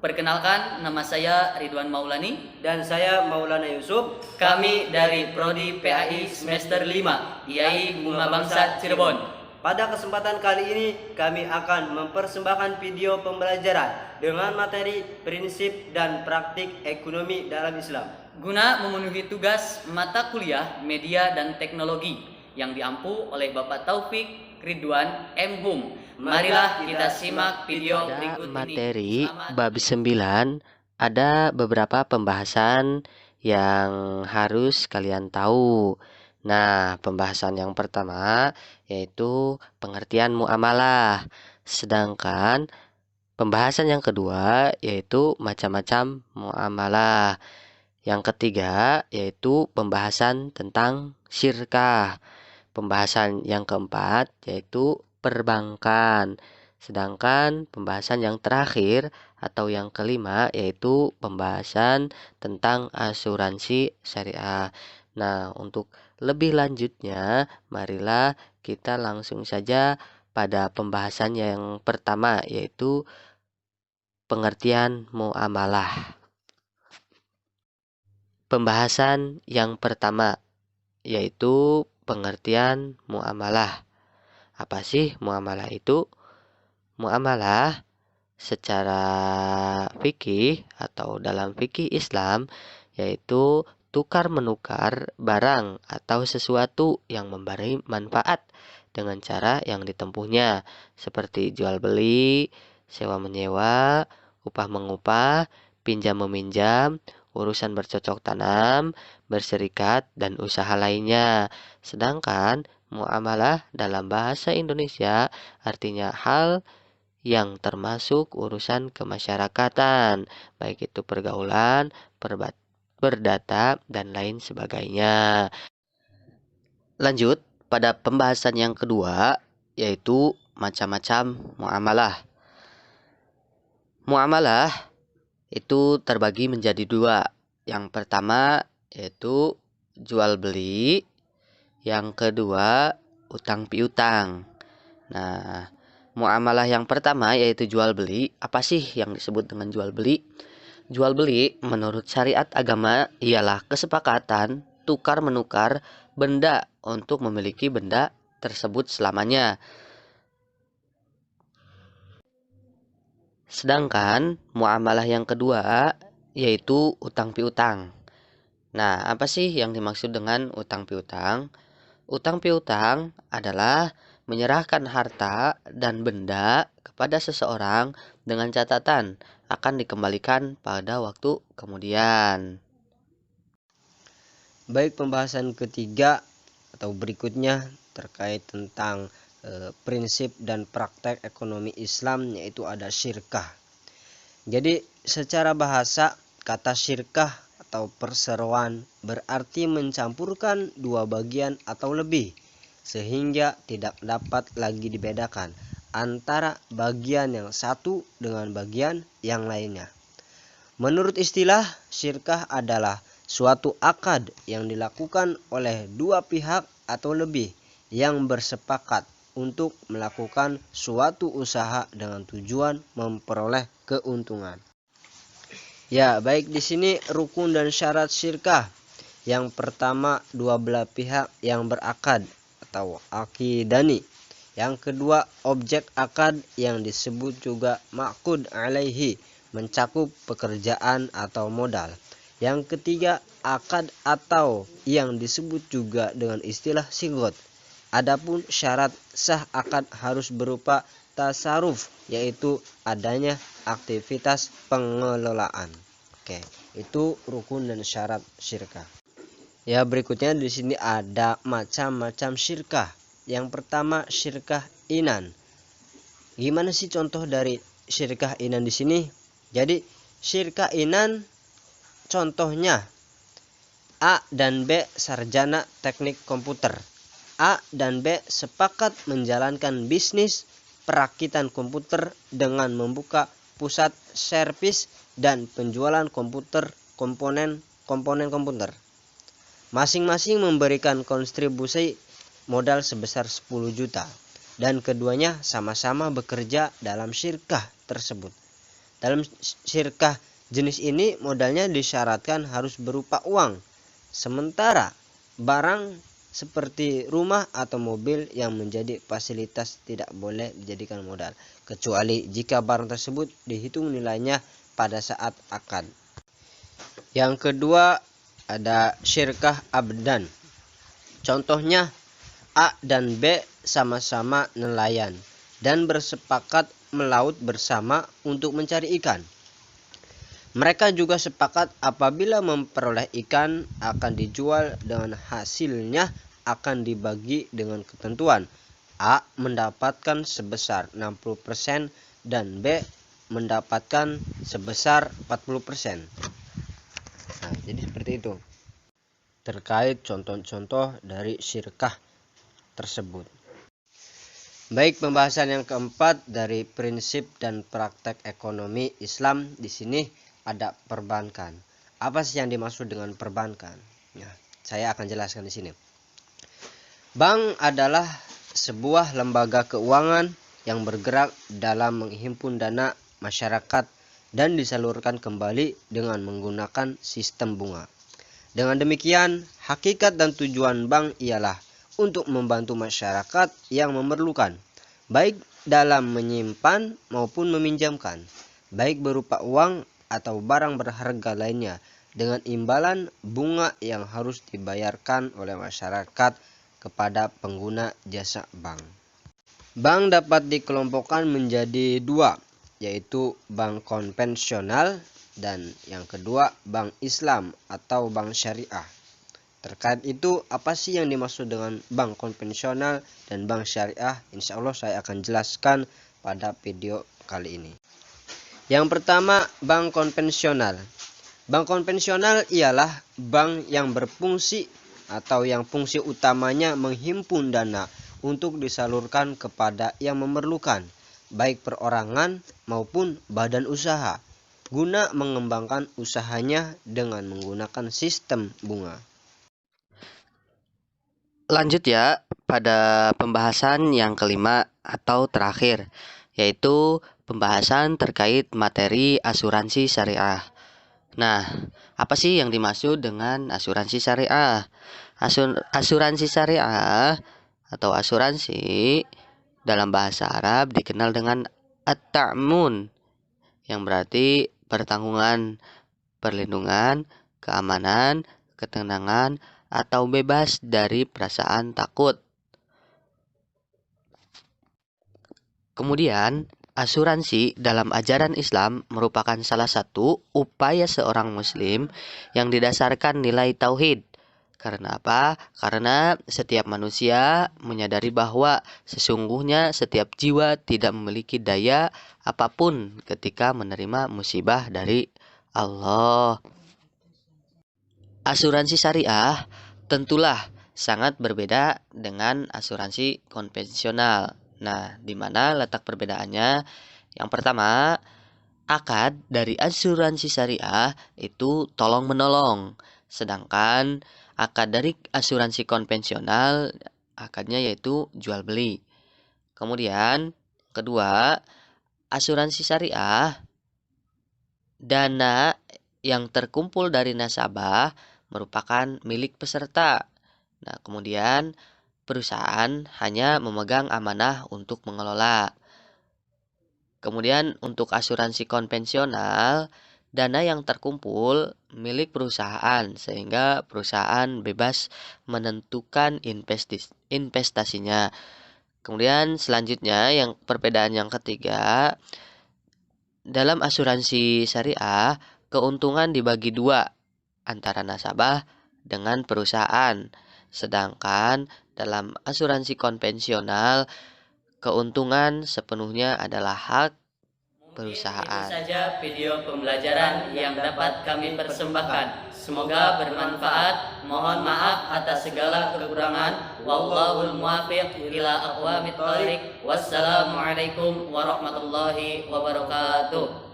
Perkenalkan, nama saya Ridwan Maulani. Dan saya Maulana Yusuf. Kami dari Prodi PAI semester 5, IAI Bunga Bangsa Cirebon. Pada kesempatan kali ini, kami akan mempersembahkan video pembelajaran dengan materi prinsip dan praktik ekonomi dalam Islam. Guna memenuhi tugas mata kuliah media dan teknologi yang diampu oleh Bapak Taufik Ridwan M. Hum. Marilah kita simak video berikut ini. Materi bab 9 ada beberapa pembahasan yang harus kalian tahu. Nah, pembahasan yang pertama yaitu pengertian muamalah. Sedangkan pembahasan yang kedua yaitu macam-macam muamalah. Yang ketiga yaitu pembahasan tentang syirkah. Pembahasan yang keempat yaitu perbankan. Sedangkan pembahasan yang terakhir atau yang kelima yaitu pembahasan tentang asuransi syariah. Nah, untuk lebih lanjutnya, marilah kita langsung saja pada pembahasan yang pertama yaitu pengertian muamalah. Pembahasan yang pertama yaitu pengertian muamalah. Apa sih muamalah itu? Muamalah secara fikih atau dalam fikih Islam yaitu tukar menukar barang atau sesuatu yang memberi manfaat dengan cara yang ditempuhnya seperti jual beli, sewa menyewa, upah mengupah, pinjam meminjam, urusan bercocok tanam, berserikat, dan usaha lainnya. Sedangkan muamalah dalam bahasa Indonesia artinya hal yang termasuk urusan kemasyarakatan, baik itu pergaulan, perdata, dan lain sebagainya. Lanjut pada pembahasan yang kedua, yaitu macam-macam muamalah. Muamalah itu terbagi menjadi dua. Yang pertama yaitu jual beli, yang kedua utang piutang. Nah, muamalah yang pertama yaitu jual beli. Apa sih yang disebut dengan jual beli? Jual beli menurut syariat agama ialah kesepakatan tukar menukar benda untuk memiliki benda tersebut selamanya. Sedangkan muamalah yang kedua yaitu utang piutang. Nah, apa sih yang dimaksud dengan utang piutang? Utang piutang adalah menyerahkan harta dan benda kepada seseorang dengan catatan akan dikembalikan pada waktu kemudian. Baik, pembahasan ketiga atau berikutnya terkait tentang prinsip dan praktek ekonomi Islam, yaitu ada syirkah. Jadi secara bahasa kata syirkah atau perseroan berarti mencampurkan dua bagian atau lebih sehingga tidak dapat lagi dibedakan antara bagian yang satu dengan bagian yang lainnya. Menurut istilah, syirkah adalah suatu akad yang dilakukan oleh dua pihak atau lebih yang bersepakat untuk melakukan suatu usaha dengan tujuan memperoleh keuntungan. Ya, baik, di sini rukun dan syarat syirkah. Yang pertama, dua belah pihak yang berakad atau akidani. Yang kedua, objek akad yang disebut juga maqud alaihi, mencakup pekerjaan atau modal. Yang ketiga, akad atau yang disebut juga dengan istilah sigot. Adapun syarat sah akad harus berupa tasaruf, yaitu adanya aktivitas pengelolaan. Oke, itu rukun dan syarat syirkah. Ya, berikutnya di sini ada macam-macam syirkah. Yang pertama, syirkah inan. Gimana sih contoh dari syirkah inan di sini? Jadi, syirkah inan contohnya A dan B sarjana teknik komputer. A dan B sepakat menjalankan bisnis perakitan komputer dengan membuka pusat servis dan penjualan komponen komputer. Masing-masing memberikan kontribusi modal sebesar 10 juta dan keduanya sama-sama bekerja dalam syirkah tersebut. Dalam syirkah jenis ini modalnya disyaratkan harus berupa uang, sementara barang seperti rumah atau mobil yang menjadi fasilitas tidak boleh dijadikan modal, kecuali jika barang tersebut dihitung nilainya pada saat akad. Yang kedua ada syirkah abdan. Contohnya A dan B sama-sama nelayan dan bersepakat melaut bersama untuk mencari ikan. Mereka juga sepakat apabila memperoleh ikan akan dijual dengan hasilnya akan dibagi dengan ketentuan. A mendapatkan sebesar 60% dan B mendapatkan sebesar 40%. Nah, jadi seperti itu. Terkait contoh-contoh dari syirkah tersebut. Baik, pembahasan yang keempat dari prinsip dan praktek ekonomi Islam. Di sini ada perbankan. Apa sih yang dimaksud dengan perbankan? Ya, saya akan jelaskan di sini. Bank adalah sebuah lembaga keuangan yang bergerak dalam menghimpun dana masyarakat dan disalurkan kembali dengan menggunakan sistem bunga. Dengan demikian, hakikat dan tujuan bank ialah untuk membantu masyarakat yang memerlukan, baik dalam menyimpan maupun meminjamkan, baik berupa uang atau barang berharga lainnya, dengan imbalan bunga yang harus dibayarkan oleh masyarakat kepada pengguna jasa bank. Bank dapat dikelompokkan menjadi dua, yaitu bank konvensional dan yang kedua bank Islam atau bank syariah. Terkait itu, apa sih yang dimaksud dengan bank konvensional dan bank syariah? Insya Allah saya akan jelaskan pada video kali ini. Yang pertama, bank konvensional. Bank konvensional ialah bank yang berfungsi atau yang fungsi utamanya menghimpun dana untuk disalurkan kepada yang memerlukan, baik perorangan maupun badan usaha, guna mengembangkan usahanya dengan menggunakan sistem bunga. Lanjut ya pada pembahasan yang kelima atau terakhir, yaitu pembahasan terkait materi asuransi syariah. Nah, apa sih yang dimaksud dengan asuransi syariah? Asuransi syariah atau asuransi dalam bahasa Arab dikenal dengan at-ta'mun, yang berarti pertanggungan, perlindungan, keamanan, ketenangan, atau bebas dari perasaan takut. Kemudian, asuransi dalam ajaran Islam merupakan salah satu upaya seorang muslim yang didasarkan nilai tauhid. Karena apa? Karena setiap manusia menyadari bahwa sesungguhnya setiap jiwa tidak memiliki daya apapun ketika menerima musibah dari Allah. Asuransi syariah tentulah sangat berbeda dengan asuransi konvensional. Nah, di mana letak perbedaannya? Yang pertama, akad dari asuransi syariah itu tolong-menolong. Sedangkan akad dari asuransi konvensional, akadnya yaitu jual beli. Kemudian, kedua, asuransi syariah, dana yang terkumpul dari nasabah merupakan milik peserta. Nah, kemudian perusahaan hanya memegang amanah untuk mengelola. Kemudian untuk asuransi konvensional, dana yang terkumpul milik perusahaan sehingga perusahaan bebas menentukan investasinya. Kemudian selanjutnya yang perbedaan yang ketiga, dalam asuransi syariah keuntungan dibagi dua antara nasabah dengan perusahaan. Sedangkan dalam asuransi konvensional keuntungan sepenuhnya adalah hak perusahaan. Itu saja video pembelajaran yang dapat kami persembahkan. Semoga bermanfaat. Mohon maaf atas segala kekurangan. Wallahul muwaffiq ila aqwamit thoriq. Wassalamualaikum warahmatullahi wabarakatuh.